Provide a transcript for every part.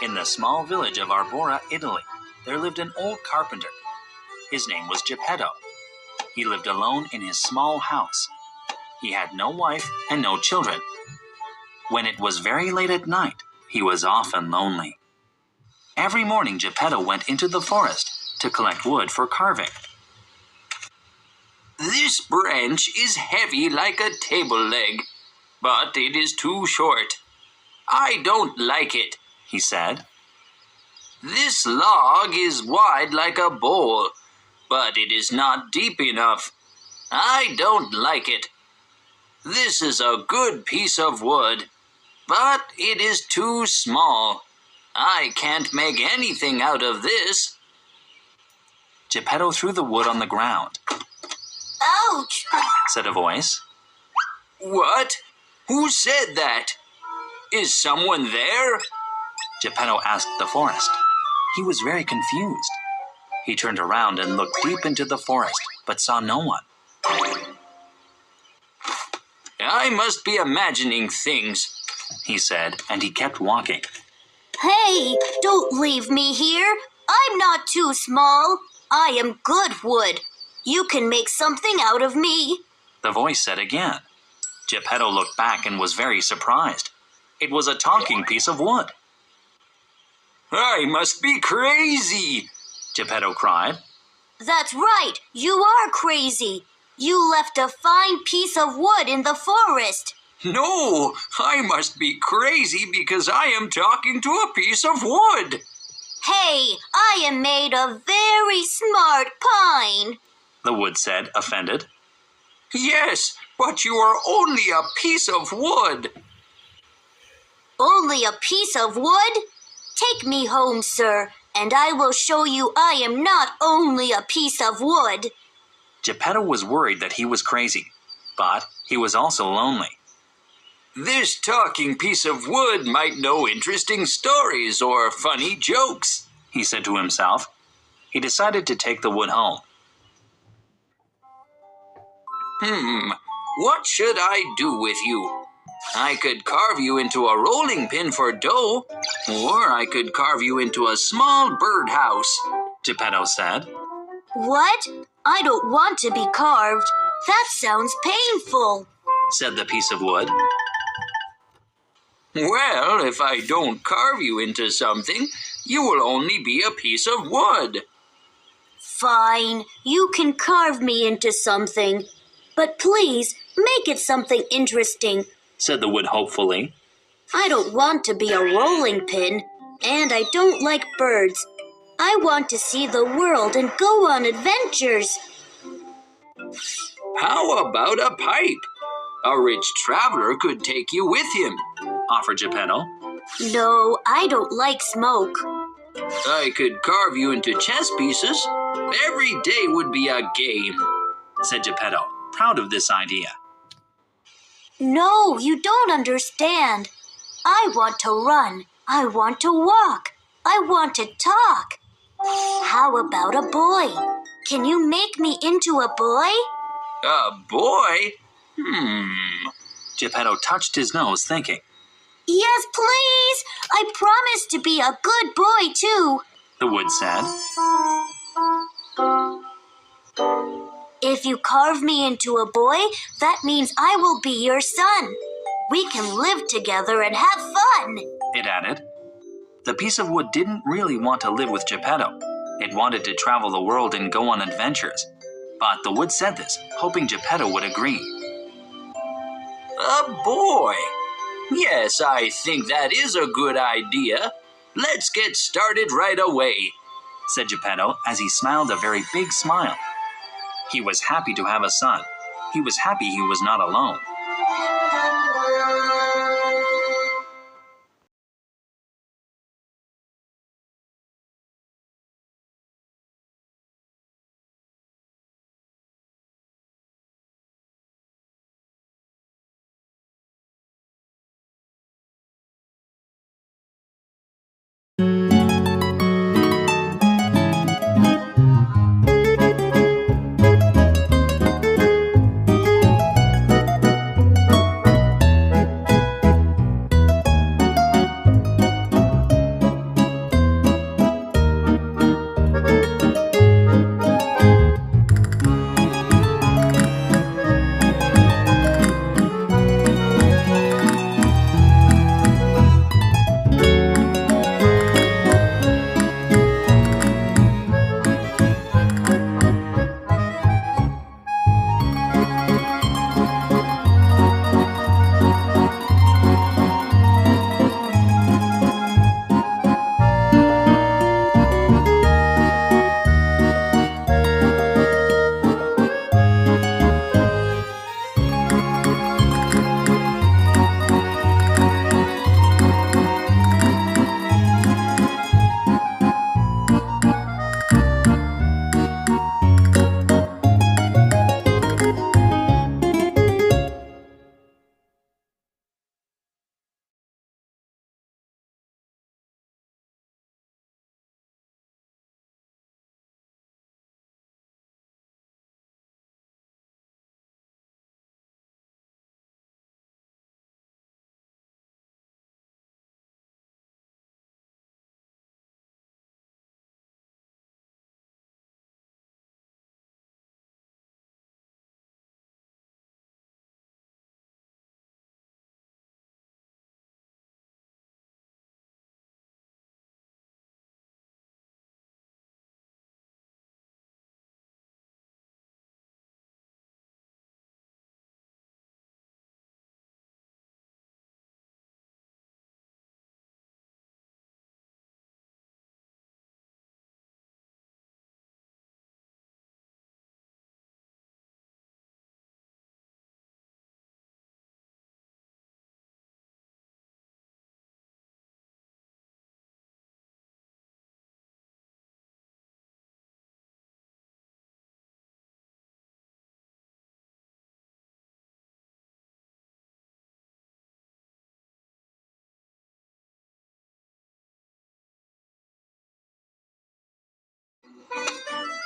In the small village of Arbora, Italy, there lived an old carpenter. His name was Geppetto. He lived alone in his small house. He had no wife and no children. When it was very late at night, he was often lonely. Every morning, Geppetto went into the forest to collect wood for carving. This branch is heavy like a table leg, but it is too short. I don't like it, he said. This log is wide like a bowl, but it is not deep enough. I don't like it. This is a good piece of wood, but it is too small. I can't make anything out of this. Geppetto threw the wood on the ground. Ouch! Said a voice. What? Who said that? Is someone there? Geppetto asked the forest. He was very confused. He turned around and looked deep into the forest, but saw no one. I must be imagining things, he said, and he kept walking. Hey, don't leave me here. I'm not too small. I am good wood. You can make something out of me. The voice said again. Geppetto looked back and was very surprised. It was a talking piece of wood. I must be crazy, Geppetto cried. That's right. You are crazy. You left a fine piece of wood in the forest. No, I must be crazy because I am talking to a piece of wood. Hey, I am made of very smart pine, the wood said, offended. Yes, but you are only a piece of wood. Only a piece of wood? Take me home, sir, and I will show you I am not only a piece of wood. Geppetto was worried that he was crazy, but he was also lonely. This talking piece of wood might know interesting stories or funny jokes, he said to himself. He decided to take the wood home. What should I do with you? I could carve you into a rolling pin for dough, or I could carve you into a small birdhouse, Geppetto said. What? I don't want to be carved. That sounds painful, said the piece of wood. Well, if I don't carve you into something, you will only be a piece of wood. Fine, you can carve me into something. But please, make it something interesting, said the wood hopefully. I don't want to be a rolling pin, and I don't like birds. I want to see the world and go on adventures. How about a pipe? A rich traveler could take you with him, offered Geppetto. No, I don't like smoke. I could carve you into chess pieces. Every day would be a game, said Geppetto, proud of this idea. No, you don't understand. I want to run. I want to walk. I want to talk. How about a boy? Can you make me into a boy? A boy? Geppetto touched his nose, thinking. Yes, please. I promise to be a good boy, too, the wood said. If you carve me into a boy, that means I will be your son. We can live together and have fun, it added. The piece of wood didn't really want to live with Geppetto. It wanted to travel the world and go on adventures. But the wood said this, hoping Geppetto would agree. A boy? Yes, I think that is a good idea. Let's get started right away, said Geppetto as he smiled a very big smile. He was happy to have a son. He was happy he was not alone.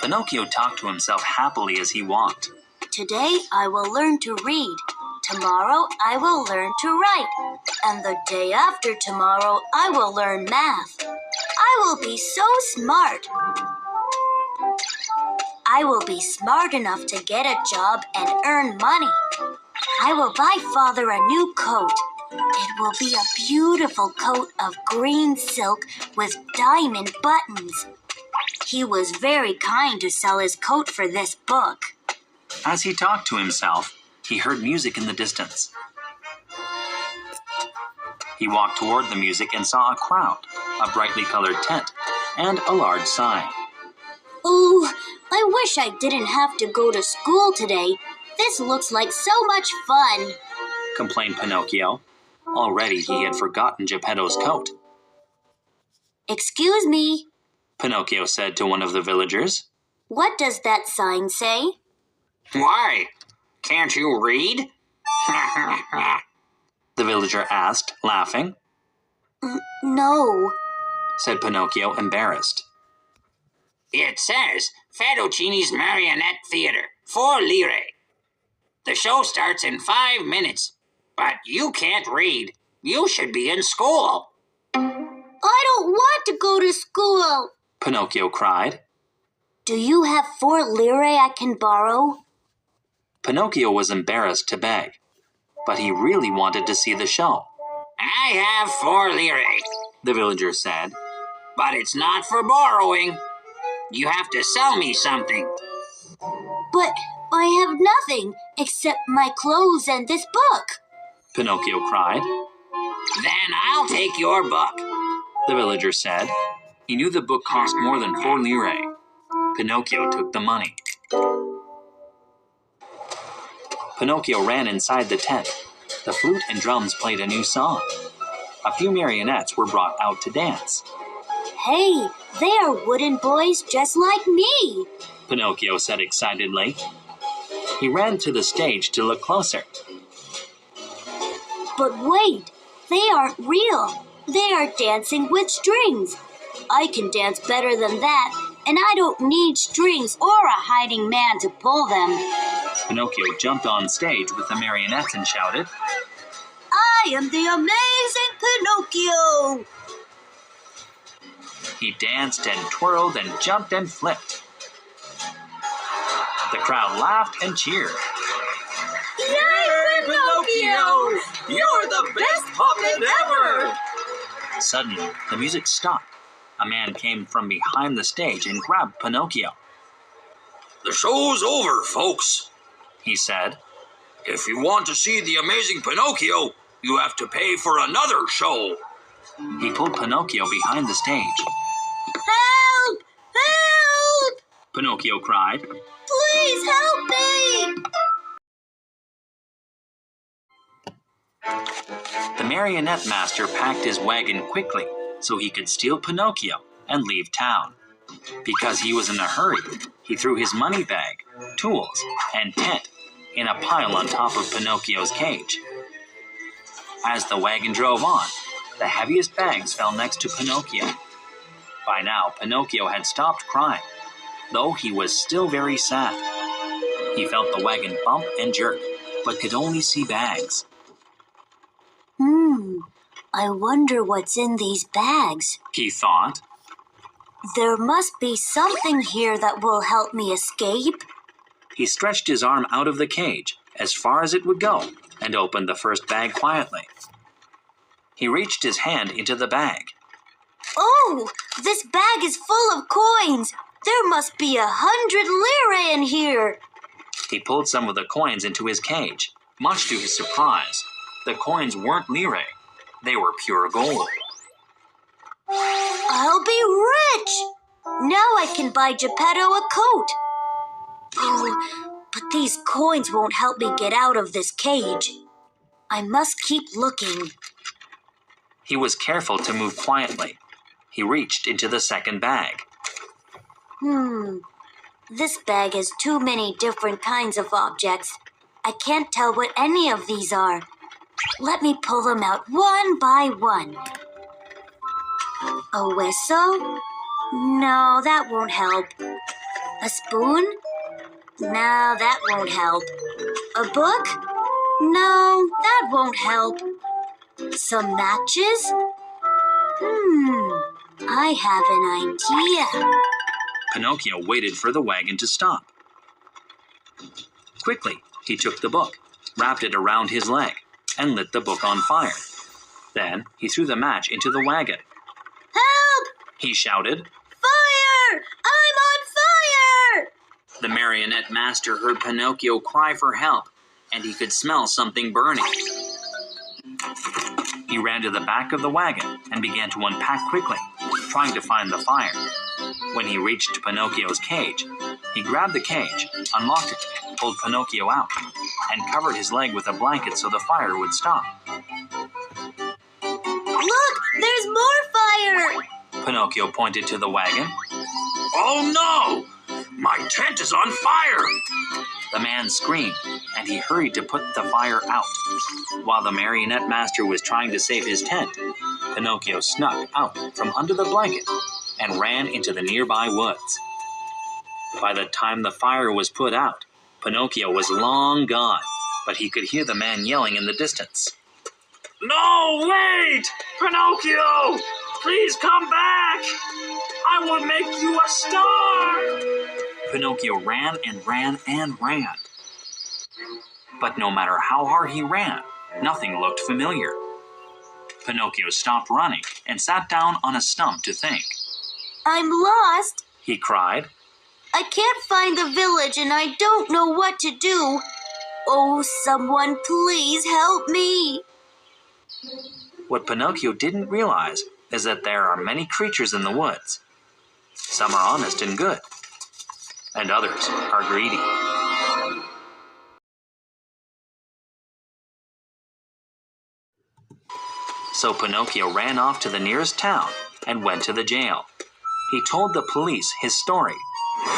Pinocchio talked to himself happily as he walked. Today I will learn to read. Tomorrow I will learn to write. And the day after tomorrow I will learn math. I will be so smart. I will be smart enough to get a job and earn money. I will buy Father a new coat. It will be a beautiful coat of green silk with diamond buttons. He was very kind to sell his coat for this book. As he talked to himself, he heard music in the distance. He walked toward the music and saw a crowd, a brightly colored tent, and a large sign. Oh, I wish I didn't have to go to school today. This looks like so much fun, complained Pinocchio. Already he had forgotten Geppetto's coat. Excuse me, Pinocchio said to one of the villagers. What does that sign say? Why? Can't you read? The villager asked, laughing. No, said Pinocchio, embarrassed. It says Fettuccini's Marionette Theater, 4 lire. The show starts in 5 minutes, but you can't read. You should be in school. I don't want to go to school, Pinocchio cried. Do you have 4 lire I can borrow? Pinocchio was embarrassed to beg, but he really wanted to see the show. I have 4 lire, the villager said. But it's not for borrowing. You have to sell me something. But I have nothing except my clothes and this book, Pinocchio cried. Then I'll take your book, the villager said. He knew the book cost more than 4 lire. Pinocchio took the money. Pinocchio ran inside the tent. The flute and drums played a new song. A few marionettes were brought out to dance. Hey, they are wooden boys just like me, Pinocchio said excitedly. He ran to the stage to look closer. But wait, they aren't real. They are dancing with strings. I can dance better than that, and I don't need strings or a hiding man to pull them. Pinocchio jumped on stage with the marionettes and shouted, I am the amazing Pinocchio! He danced and twirled and jumped and flipped. The crowd laughed and cheered. Yay, Pinocchio! You're the best puppet ever! Suddenly, the music stopped. A man came from behind the stage and grabbed Pinocchio. The show's over, folks, he said. If you want to see the amazing Pinocchio, you have to pay for another show. He pulled Pinocchio behind the stage. Help! Help! Pinocchio cried. Please help me! The marionette master packed his wagon quickly so he could steal Pinocchio and leave town. Because he was in a hurry, he threw his money bag, tools, and tent in a pile on top of Pinocchio's cage. As the wagon drove on, the heaviest bags fell next to Pinocchio. By now, Pinocchio had stopped crying, though he was still very sad. He felt the wagon bump and jerk, but could only see bags. I wonder what's in these bags, he thought. There must be something here that will help me escape. He stretched his arm out of the cage as far as it would go and opened the first bag quietly. He reached his hand into the bag. Oh, this bag is full of coins. There must be 100 lire in here. He pulled some of the coins into his cage. Much to his surprise, the coins weren't lire. They were pure gold. I'll be rich. Now I can buy Geppetto a coat. Oh, but these coins won't help me get out of this cage. I must keep looking. He was careful to move quietly. He reached into the second bag. This bag has too many different kinds of objects. I can't tell what any of these are. Let me pull them out one by one. A whistle? No, that won't help. A spoon? No, that won't help. A book? No, that won't help. Some matches? I have an idea. Pinocchio waited for the wagon to stop. Quickly, he took the book, wrapped it around his leg, and lit the book on fire. Then he threw the match into the wagon. Help! He shouted. Fire! I'm on fire! The marionette master heard Pinocchio cry for help, and he could smell something burning. He ran to the back of the wagon and began to unpack quickly, trying to find the fire. When he reached Pinocchio's cage, he grabbed the cage, unlocked it, pulled Pinocchio out, and covered his leg with a blanket so the fire would stop. Look! There's more fire! Pinocchio pointed to the wagon. Oh no! My tent is on fire! The man screamed, and he hurried to put the fire out. While the marionette master was trying to save his tent, Pinocchio snuck out from under the blanket and ran into the nearby woods. By the time the fire was put out, Pinocchio was long gone, but he could hear the man yelling in the distance. No, wait! Pinocchio! Please come back! I will make you a star! Pinocchio ran and ran and ran. But no matter how hard he ran, nothing looked familiar. Pinocchio stopped running and sat down on a stump to think. I'm lost. He cried. I can't find the village and I don't know what to do. Oh, someone please help me. What Pinocchio didn't realize is that there are many creatures in the woods. Some are honest and good, and others are greedy. So Pinocchio ran off to the nearest town and went to the jail. He told the police his story,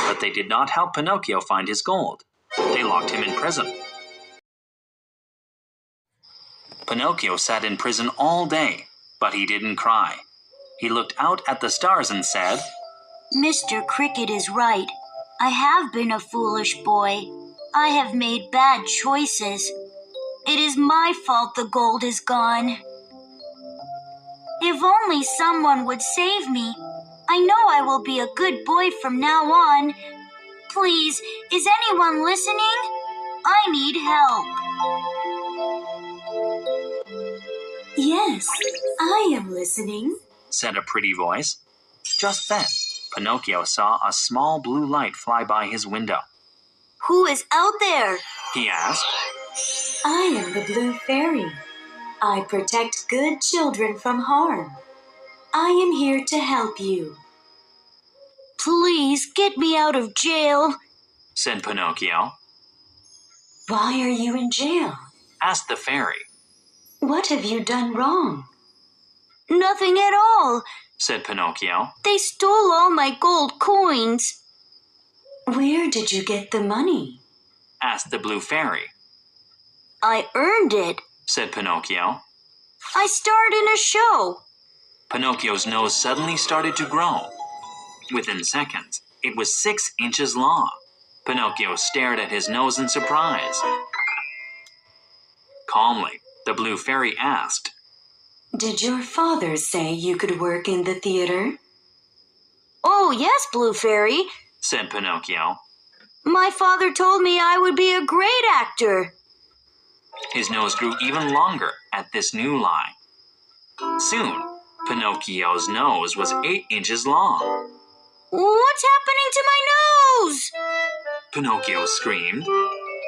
but they did not help Pinocchio find his gold. They locked him in prison. Pinocchio sat in prison all day, but he didn't cry. He looked out at the stars and said, Mr. Cricket is right. I have been a foolish boy. I have made bad choices. It is my fault the gold is gone. If only someone would save me. I know I will be a good boy from now on. Please, is anyone listening? I need help. Yes, I am listening, said a pretty voice. Just then, Pinocchio saw a small blue light fly by his window. Who is out there? He asked. I am the Blue Fairy. I protect good children from harm. I am here to help you. Please get me out of jail, said Pinocchio. Why are you in jail? Asked the fairy. What have you done wrong? Nothing at all, said Pinocchio. They stole all my gold coins. Where did you get the money? Asked the blue fairy. I earned it, said Pinocchio. I starred in a show. Pinocchio's nose suddenly started to grow. Within seconds, it was 6 inches long. Pinocchio stared at his nose in surprise. Calmly, the blue fairy asked, Did your father say you could work in the theater? Oh, yes, Blue Fairy, said Pinocchio. My father told me I would be a great actor. His nose grew even longer at this new lie. Soon, Pinocchio's nose was 8 inches long. What's happening to my nose? Pinocchio screamed.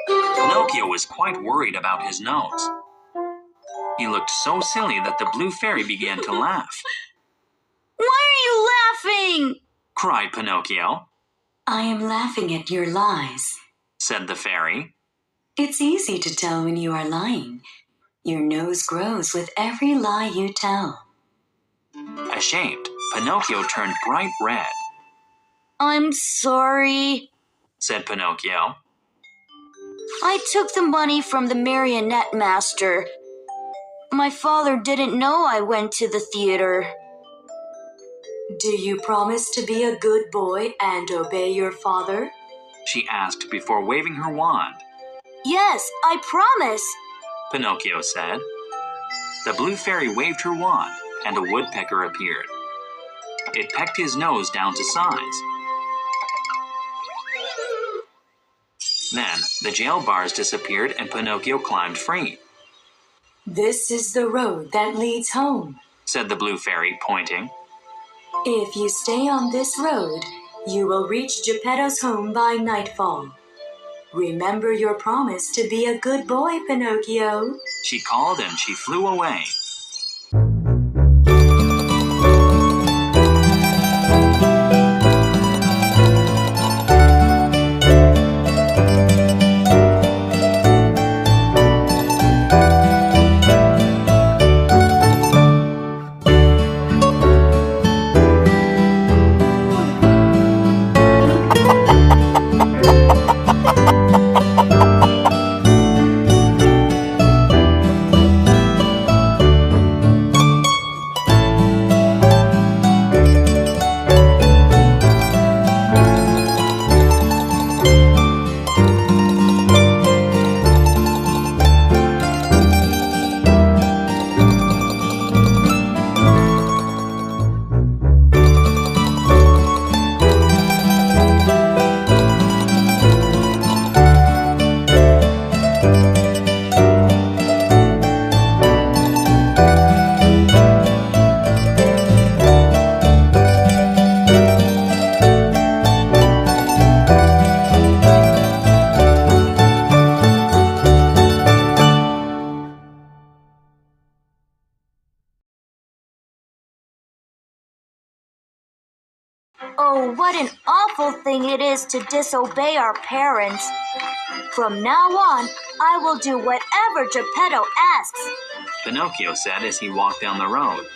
Pinocchio was quite worried about his nose. He looked so silly that the blue fairy began to laugh. Why are you laughing? Cried Pinocchio. I am laughing at your lies, said the fairy. It's easy to tell when you are lying. Your nose grows with every lie you tell. Ashamed, Pinocchio turned bright red. I'm sorry, said Pinocchio. I took the money from the marionette master. My father didn't know I went to the theater. Do you promise to be a good boy and obey your father? She asked before waving her wand. Yes, I promise. Pinocchio said. The blue fairy waved her wand, and a woodpecker appeared. It pecked his nose down to size. Then the jail bars disappeared and Pinocchio climbed free. This is the road that leads home, said the blue fairy, pointing. If you stay on this road, you will reach Geppetto's home by nightfall. Remember your promise to be a good boy, Pinocchio. She called and she flew away. Oh, what an awful thing it is to disobey our parents. From now on, I will do whatever Geppetto asks. Pinocchio said as he walked down the road.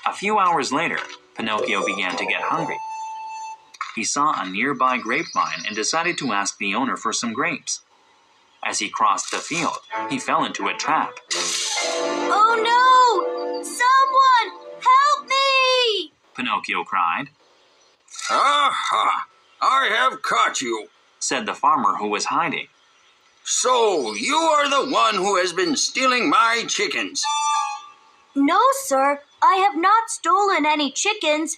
A few hours later, Pinocchio began to get hungry. He saw a nearby grapevine and decided to ask the owner for some grapes. As he crossed the field, he fell into a trap. Oh no! Someone! Help me! Pinocchio cried, Aha! I have caught you. said the farmer who was hiding. So, you are the one who has been stealing my chickens. No, sir. I have not stolen any chickens.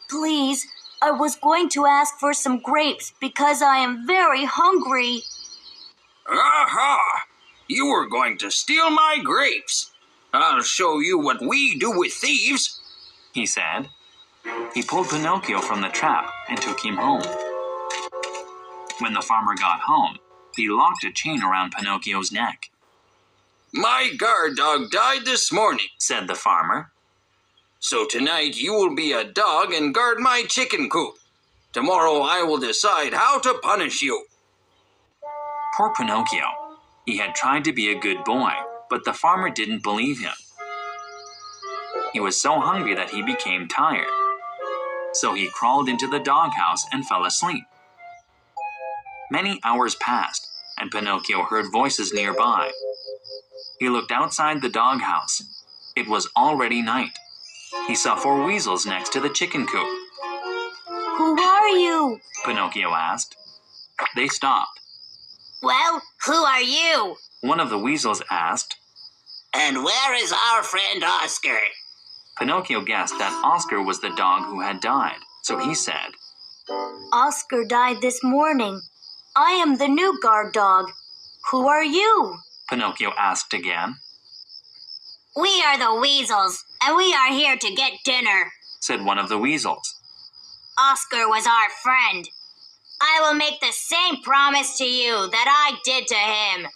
Please, I was going to ask for some grapes because I am very hungry. Aha! You were going to steal my grapes. I'll show you what we do with thieves, he said. He pulled Pinocchio from the trap and took him home. When the farmer got home, he locked a chain around Pinocchio's neck. My guard dog died this morning, said the farmer. So tonight you will be a dog and guard my chicken coop. Tomorrow I will decide how to punish you. Poor Pinocchio. He had tried to be a good boy, but the farmer didn't believe him. He was so hungry that he became tired. So he crawled into the doghouse and fell asleep. Many hours passed, and Pinocchio heard voices nearby. He looked outside the doghouse. It was already night. He saw 4 weasels next to the chicken coop. Who are you? Pinocchio asked. They stopped. Well, who are you? One of the weasels asked. And where is our friend Oscar? Pinocchio guessed that Oscar was the dog who had died, so he said, Oscar died this morning. I am the new guard dog. Who are you? Pinocchio asked again. We are the weasels, and we are here to get dinner, said one of the weasels. Oscar was our friend. I will make the same promise to you that I did to him.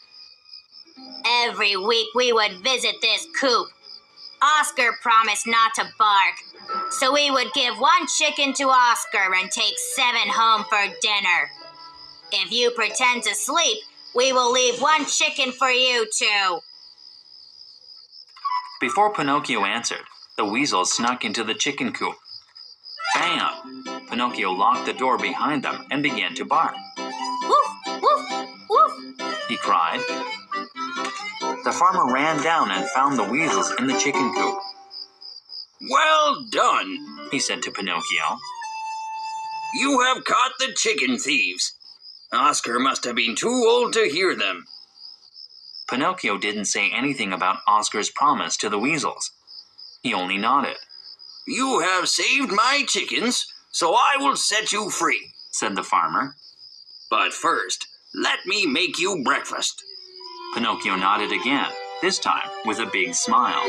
Every week we would visit this coop. Oscar promised not to bark, so we would give 1 chicken to Oscar and take 7 home for dinner. If you pretend to sleep, we will leave 1 chicken for you too. Before Pinocchio answered, the weasels snuck into the chicken coop. Bam! Pinocchio locked the door behind them and began to bark. Woof, woof, woof, he cried. The farmer ran down and found the weasels in the chicken coop. Well done, he said to Pinocchio. you have caught the chicken thieves. Oscar must have been too old to hear them. Pinocchio didn't say anything about Oscar's promise to the weasels. He only nodded. You have saved my chickens, so I will set you free, said the farmer. But first, let me make you breakfast. Pinocchio nodded again, this time with a big smile.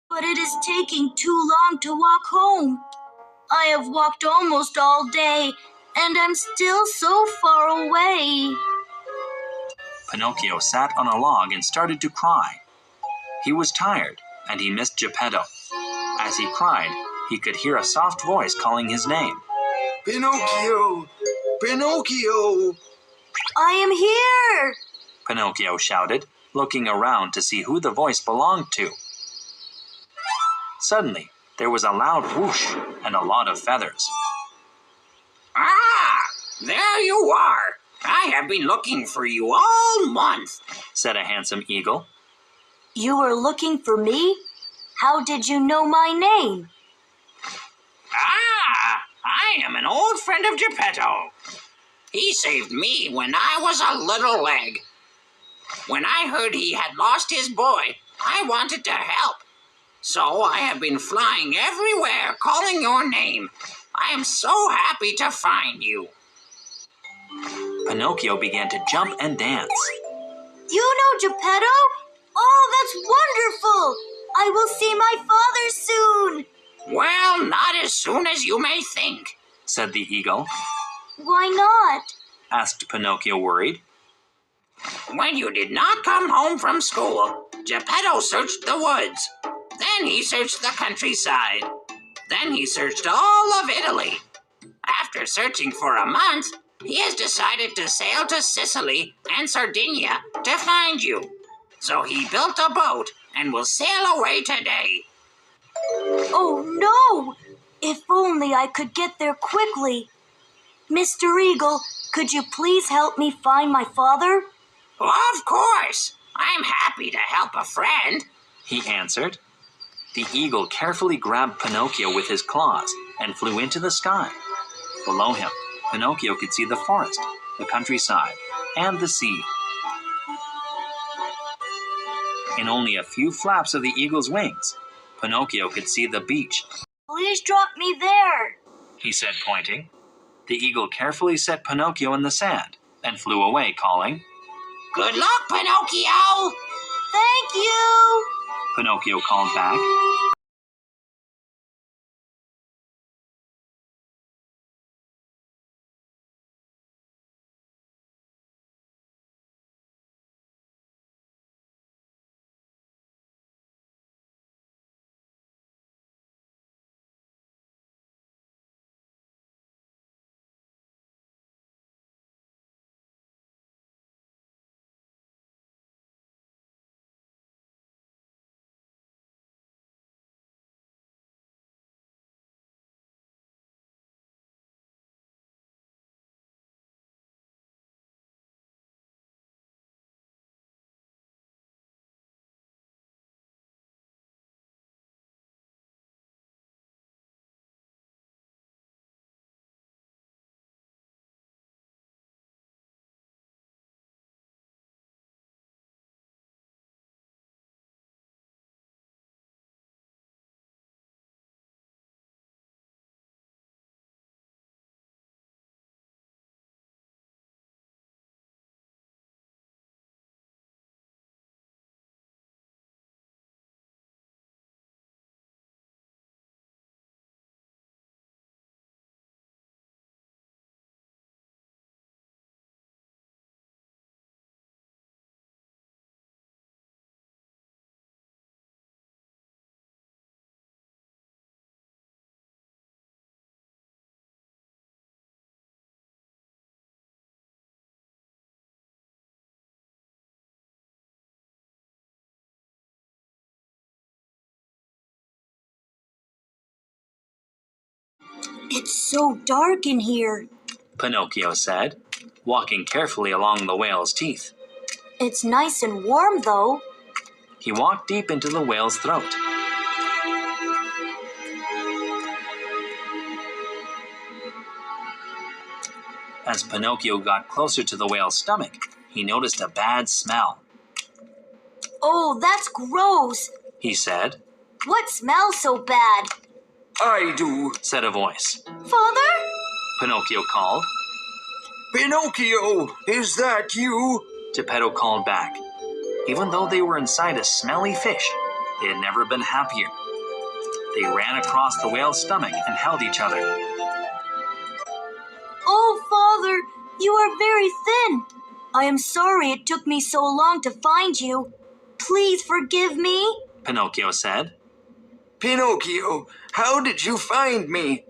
But it is taking too long to walk home. I have walked almost all day, and I'm still so far away. Pinocchio sat on a log and started to cry. He was tired, and he missed Geppetto. As he cried, he could hear a soft voice calling his name. Pinocchio! Pinocchio! I am here! Pinocchio shouted, looking around to see who the voice belonged to. Suddenly, there was a loud whoosh and a lot of feathers. Ah, there you are. I have been looking for you all month, said a handsome eagle. You were looking for me? How did you know my name? Ah, I am an old friend of Geppetto. He saved me when I was a little leg. When I heard he had lost his boy, I wanted to help. So I have been flying everywhere calling your name. I am so happy to find you. Pinocchio began to jump and dance. You know Geppetto? Oh, that's wonderful! I will see my father soon. Well, not as soon as you may think, said the eagle. Why not? Asked Pinocchio, worried. When you did not come home from school, Geppetto searched the woods. Then he searched the countryside. Then he searched all of Italy. After searching for a month, he has decided to sail to Sicily and Sardinia to find you. So he built a boat and will sail away today. Oh no! If only I could get there quickly. Mr. Eagle, could you please help me find my father? Of course. I'm happy to help a friend, he answered. The eagle carefully grabbed Pinocchio with his claws and flew into the sky. Below him, Pinocchio could see the forest, the countryside, and the sea. In only a few flaps of the eagle's wings, Pinocchio could see the beach. Please drop me there, he said, pointing. The eagle carefully set Pinocchio in the sand and flew away, calling, Good luck, Pinocchio! Thank you! Pinocchio called back. It's so dark in here. Pinocchio said, walking carefully along the whale's teeth. It's nice and warm, though. He walked deep into the whale's throat. As Pinocchio got closer to the whale's stomach, he noticed a bad smell. Oh, that's gross, He said. What smells so bad? I do, said a voice. Father? Pinocchio called. Pinocchio, is that you? Geppetto called back. Even though they were inside a smelly fish, They had never been happier. They ran across the whale's stomach and held each other. Oh, Father, you are very thin. I am sorry it took me so long to find you. Please forgive me, Pinocchio said. Pinocchio, how did you find me?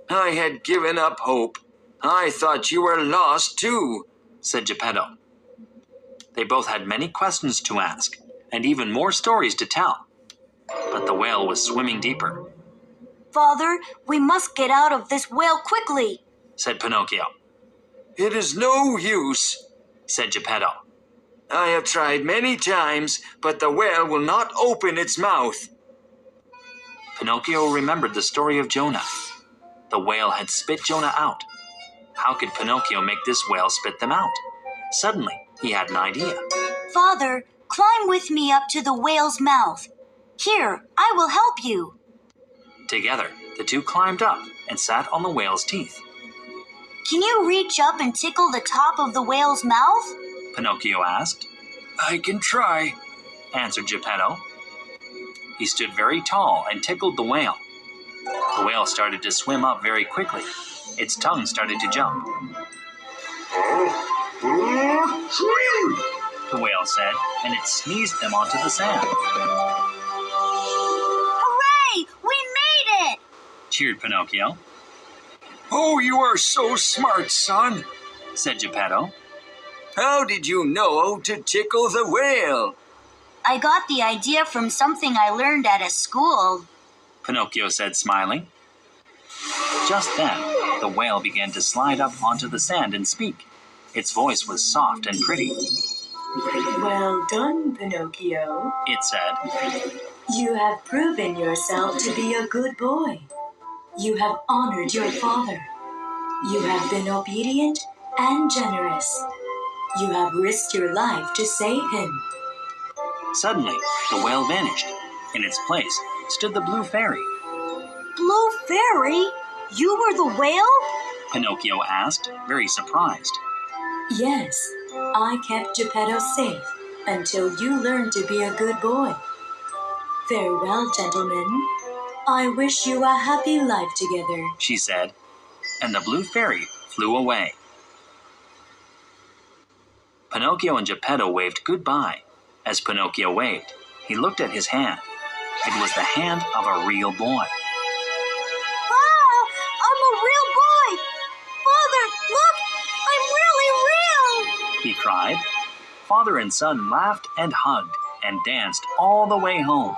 I had given up hope. I thought you were lost too, said Geppetto. They both had many questions to ask and even more stories to tell. But the whale was swimming deeper, Father, we must get out of this whale quickly, said Pinocchio. It is no use, Said Geppetto. I have tried many times, but the whale will not open its mouth. Pinocchio remembered the story of Jonah. The whale had spit Jonah out. How could Pinocchio make this whale spit them out? Suddenly, he had an idea. Father, climb with me up to the whale's mouth. Here, I will help you. Together, the two climbed up and sat on the whale's teeth. Can you reach up and tickle the top of the whale's mouth? Pinocchio asked. I can try, Answered Geppetto. He stood very tall and tickled the whale. The whale started to swim up very quickly. Its tongue started to jump. The whale said, and it sneezed them onto the sand. Hooray! We made it! Cheered Pinocchio, Oh, you are so smart, son. said Geppetto. How did you know to tickle the whale? I got the idea from something I learned at a school. Pinocchio said, smiling. Just then, the whale began to slide up onto the sand and speak. Its voice was soft and pretty. Well done, Pinocchio. It said, You have proven yourself to be a good boy. You have honored your father. You have been obedient and generous. You have risked your life to save him. Suddenly, the whale vanished. In its place stood the blue fairy. Blue Fairy? You were the whale? Pinocchio asked, very surprised. Yes, I kept Geppetto safe until you learned to be a good boy. Farewell, gentlemen. I wish you a happy life together. She said, and the blue fairy flew away. Pinocchio and Geppetto waved goodbye. As Pinocchio waved, he looked at his hand. It was the hand of a real boy. Wow! I'm a real boy! Father, look! I'm really real! He cried. Father and son laughed and hugged and danced all the way home.